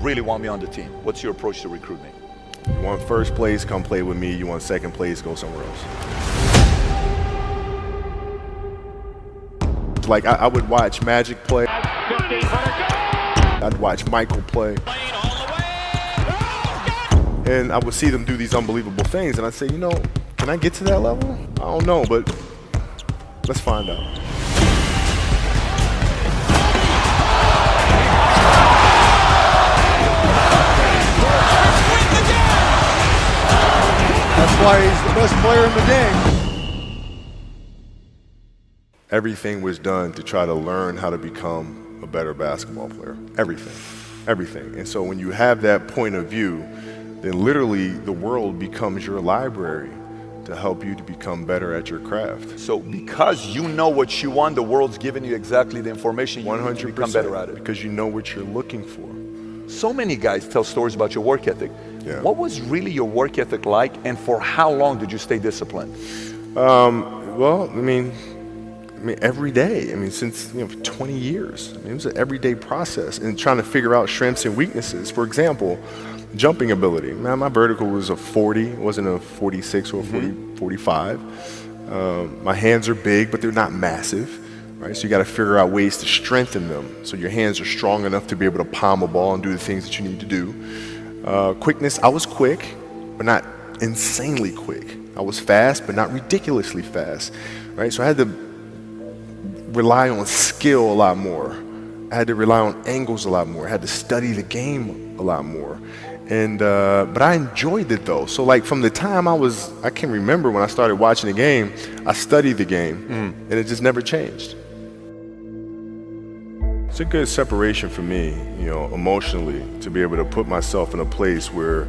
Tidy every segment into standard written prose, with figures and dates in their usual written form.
really want me on the team. What's your approach to recruiting? You want first place, come play with me. You want second place, go somewhere else. Like I would watch Magic play. I'd watch Michael play. And I would see them do these unbelievable things, and I'd say, you know, can I get to that level? I don't know, but let's find out. That's why he's the best player in the game. Everything was done to try to learn how to become a better basketball player. Everything. And so when you have that point of view, then literally the world becomes your library to help you to become better at your craft. So because you know what you want, the world's giving you exactly the information you 100%, need to become better at it. Because you know what you're looking for. So many guys tell stories about your work ethic. Yeah. What was really your work ethic like, and for how long did you stay disciplined? Well, I mean, every day. I mean, since 20 years. I mean, it was an everyday process, and trying to figure out strengths and weaknesses. For example, jumping ability. Man, my vertical was a 40, it wasn't a 46 or a 45. My hands are big, but they're not massive. Right? So you got to figure out ways to strengthen them so your hands are strong enough to be able to palm a ball and do the things that you need to do. Quickness, I was quick, but not insanely quick. I was fast, but not ridiculously fast. Right? So I had to rely on skill a lot more. I had to rely on angles a lot more. I had to study the game a lot more. And but I enjoyed it though. So like from the time I can remember when I started watching the game, I studied the game, and it just never changed. It's a good separation for me, emotionally, to be able to put myself in a place where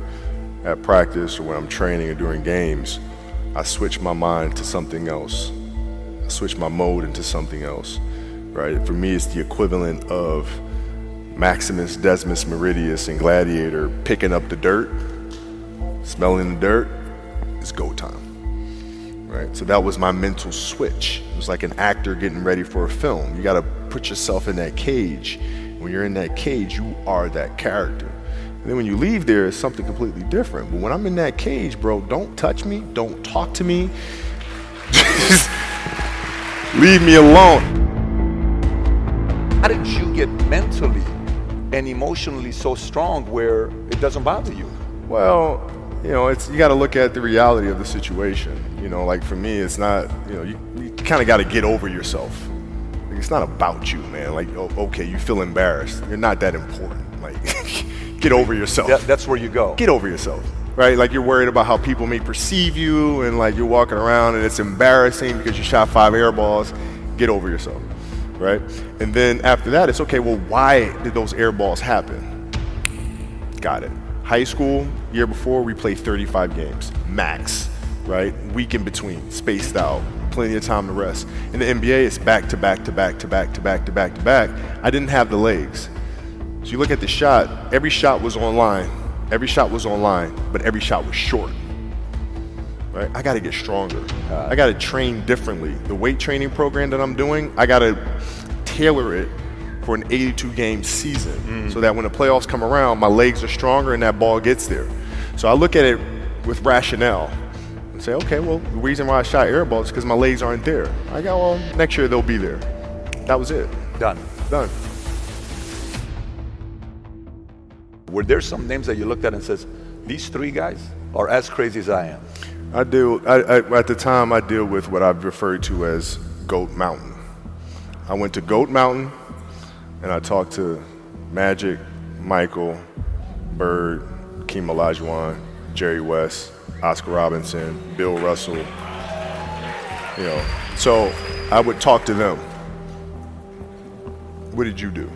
at practice or when I'm training or during games, I switch my mind to something else. I switch my mode into something else, right? For me, it's the equivalent of Maximus, Decimus, Meridius, and Gladiator picking up the dirt, smelling the dirt. It's go time, right? So that was my mental switch. It was like an actor getting ready for a film. You got to put yourself in that cage. When you're in that cage, you are that character. And then when you leave there, it's something completely different. But when I'm in that cage, bro, don't touch me, don't talk to me. Just leave me alone. How did you get mentally and emotionally so strong where it doesn't bother you? Well, you got to look at the reality of the situation. Like for me, it's not, you kind of got to get over yourself. Like, it's not about you, man. Like, okay, you feel embarrassed. You're not that important. Like, get over yourself. That's where you go. Get over yourself, right? Like you're worried about how people may perceive you, and like you're walking around and it's embarrassing because you shot 5 air balls. Get over yourself, right? And then after that, it's okay, well, why did those air balls happen? Got it. High school, year before, we played 35 games, max, right? Week in between, spaced out, plenty of time to rest. In the NBA, it's back to back to back to back to back to back to back. I didn't have the legs. So you look at the shot, every shot was online, but every shot was short. Right? I got to get stronger. I got to train differently. The weight training program that I'm doing, I got to tailor it for an 82-game season so that when the playoffs come around, my legs are stronger and that ball gets there. So I look at it with rationale and say, okay, well, the reason why I shot air balls is because my legs aren't there. I go, well, next year they'll be there. That was it. Done. Were there some names that you looked at and says, these 3 guys are as crazy as I am? At the time, I deal with what I've referred to as Goat Mountain. I went to Goat Mountain, and I talked to Magic, Michael, Bird, Hakeem Olajuwon, Jerry West, Oscar Robinson, Bill Russell. So I would talk to them. What did you do?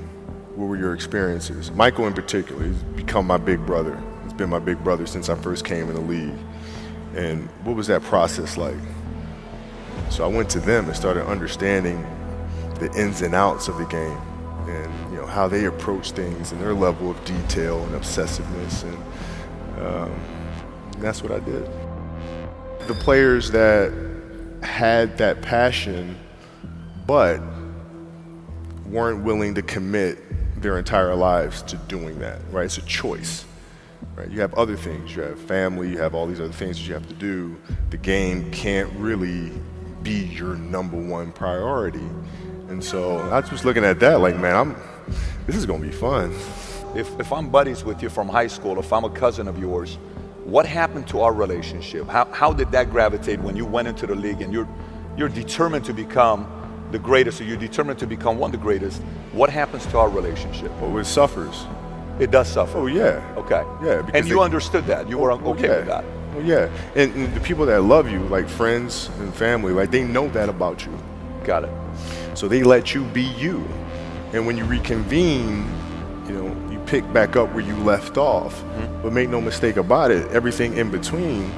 What were your experiences? Michael in particular, he's become my big brother. He's been my big brother since I first came in the league. And what was that process like? So I went to them and started understanding the ins and outs of the game, and how they approach things and their level of detail and obsessiveness, and that's what I did. The players that had that passion but weren't willing to commit their entire lives to doing that, right? It's a choice, right? You have other things. You have family. You have all these other things that you have to do. The game can't really be your number one priority. And so I was looking at that like, man, this is going to be fun. If I'm buddies with you from high school, if I'm a cousin of yours, what happened to our relationship? How did that gravitate when you went into the league and you're determined to become the greatest, or you're determined to become one of the greatest? What happens to our relationship? Well, it suffers. It does suffer. Oh, yeah. Okay. Yeah. And you understood that. You were okay with that. Well, yeah. And the people that love you, like friends and family, like they know that about you. Got it. So they let you be you. And when you reconvene, you pick back up where you left off. Mm-hmm. But make no mistake about it, everything in between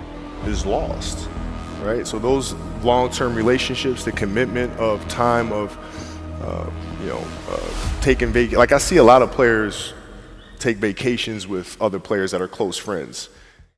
is lost, right? So those long-term relationships, the commitment of time of, taking like I see a lot of players take vacations with other players that are close friends.